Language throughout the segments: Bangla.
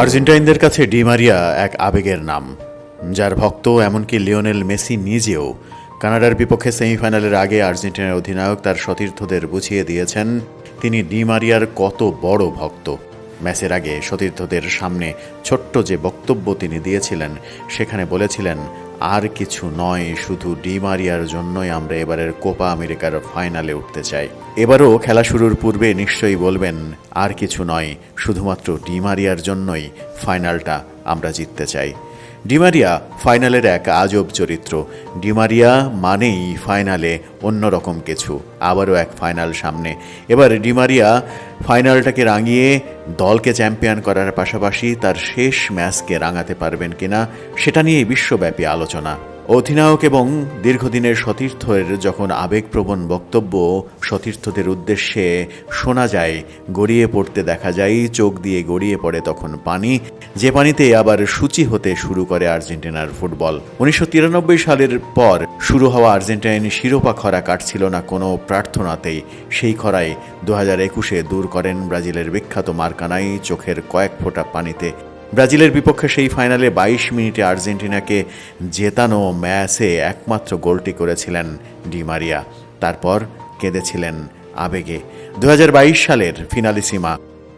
আর্জেন্টাইনদের কাছে ডি মারিয়া এক আবেগের নাম, যার ভক্ত এমনকি লিওনেল মেসি নিজেও কানাডার বিপক্ষে সেমিফাইনালের আগে আর্জেন্টিনার অধিনায়ক তার সতীর্থদের বুঝিয়ে দিয়েছেন তিনি ডি মারিয়ার কত বড় ভক্ত। ম্যাচের আগে সতীর্থদের সামনে ছোট্ট যে বক্তব্য তিনি দিয়েছিলেন সেখানে বলেছিলেন, আর কিছু নয়, শুধু ডি মারিয়ার জন্যই আমরা এবারের কোপা আমেরিকার ফাইনালে উঠতে চাই। এবারও খেলা শুরুর পূর্বে নিশ্চয়ই বলবেন, আর কিছু নয়, শুধুমাত্র ডি মারিয়ার জন্যই ফাইনালটা আমরা জিততে চাই। ডি মারিয়া ফাইনালের এক আজব চরিত্র। ডি মারিয়া মানেই ফাইনালে অন্যরকম কিছু। আবারও এক ফাইনাল সামনে। এবার ডি মারিয়া ফাইনালটাকে রাঙিয়ে দলকে চ্যাম্পিয়ন করার পাশাপাশি তার শেষ ম্যাচকে রাঙাতে পারবেন কিনা সেটা নিয়ে বিশ্বব্যাপী আলোচনা। অধিনায়ক এবং দীর্ঘদিনের সতীর্থের যখন আবেগপ্রবণ বক্তব্য সতীর্থদের উদ্দেশ্যে শোনা যায়, গড়িয়ে পড়তে দেখা যায়, চোখ দিয়ে গড়িয়ে পড়ে তখন পানি, যে পানিতে আবার সূচি হতে শুরু করে আর্জেন্টিনার ফুটবল। 1993 সালের পর শুরু হওয়া আর্জেন্টাইন শিরোপা খরা কাটছিল না কোনো প্রার্থনাতেই। সেই খরায় 2021-এ দূর করেন ব্রাজিলের বিখ্যাত মার্কানাই চোখের কয়েক ফোঁটা পানিতে। ব্রাজিলের বিপক্ষে সেই ফাইনালে 22 মিনিটে আর্জেন্টিনাকে জেতানো ম্যাচে একমাত্র গোলটি করেছিলেন ডি মারিয়া। তারপর কেঁদেছিলেন আবেগে। 2022 সালের ফিনালিসিমা,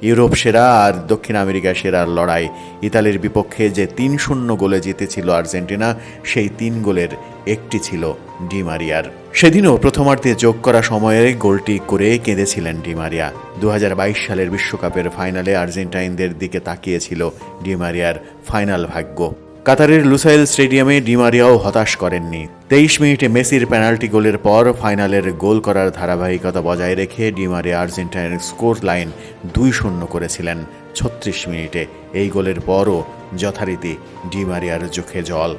ইউরোপ সেরা আর দক্ষিণ আমেরিকা সেরার লড়াই, ইতালির বিপক্ষে যে 3-0 গোলে জিতেছিল আর্জেন্টিনা, সেই 3 গোলের একটি ছিল ডি মারিয়ার। সেদিনও প্রথমার্ধে যোগ করা সময়ে গোলটি করে কেঁদেছিলেন ডি মারিয়া। 2022 সালের বিশ্বকাপের ফাইনালে আর্জেন্টাইনদের দিকে তাকিয়েছিল ডি মারিয়ার ফাইনাল ভাগ্য। কাতারের লুসাইল স্টেডিয়ামে ডি মারিয়াও হতাশ করেননি। 23 মিনিটে মেসির পেনাল্টি গোলের পর ফাইনালের গোল করার ধারাবাহিকতা বজায় রেখে ডি মারিয়া আর্জেন্টাইনের স্কোর লাইন 2-0 করেছিলেন 36 মিনিটে। এই গোলের পরও যথারীতি ডি মারিয়ার চোখে জল।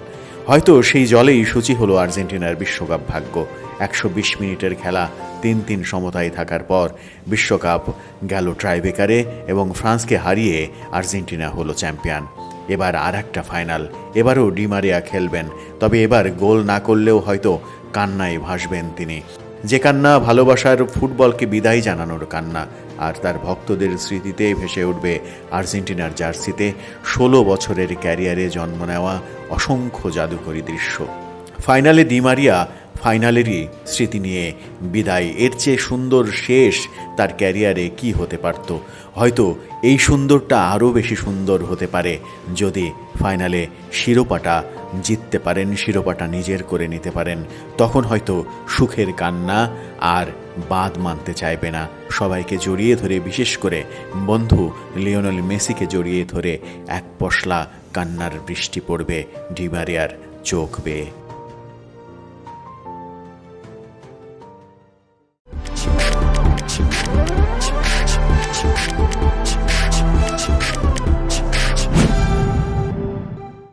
হয়তো সেই জলেই সূচি হলো আর্জেন্টিনার বিশ্বকাপ ভাগ্য। 120 মিনিটের খেলা 3-3 সমতায় থাকার পর বিশ্বকাপ গেল ট্রাইবেকারে এবং ফ্রান্সকে হারিয়ে আর্জেন্টিনা হলো চ্যাম্পিয়ন। এবার আর একটা ফাইনাল, এবারও ডি মারিয়া খেলবেন, তবে এবার গোল না করলেও হয়তো কান্নায় ভাসবেন তিনি। যে কান্না ভালোবাসার ফুটবলকে বিদায় জানানোর কান্না, আর তার ভক্তদের স্মৃতিতে ভেসে উঠবে আর্জেন্টিনার জার্সিতে 16 বছরের ক্যারিয়ারে জন্ম নেওয়া অসংখ্য জাদুকরী দৃশ্য। ফাইনালে ডি মারিয়া ফাইনালেরই স্মৃতি নিয়ে বিদায়, এর চেয়ে সুন্দর শেষ তার ক্যারিয়ারে কি হতে পারত? হয়তো এই সুন্দরটা আরও বেশি সুন্দর হতে পারে যদি ফাইনালে শিরোপাটা জিততে পারেন, শিরোপাটা নিজের করে নিতে পারেন। তখন হয়তো সুখের কান্না আর বাদ মানতে চাইবে না। সবাইকে জড়িয়ে ধরে, বিশেষ করে বন্ধু লিওনেল মেসিকে জড়িয়ে ধরে এক পশলা কান্নার বৃষ্টি পড়বে ডি মারিয়ার চোখ বেয়ে।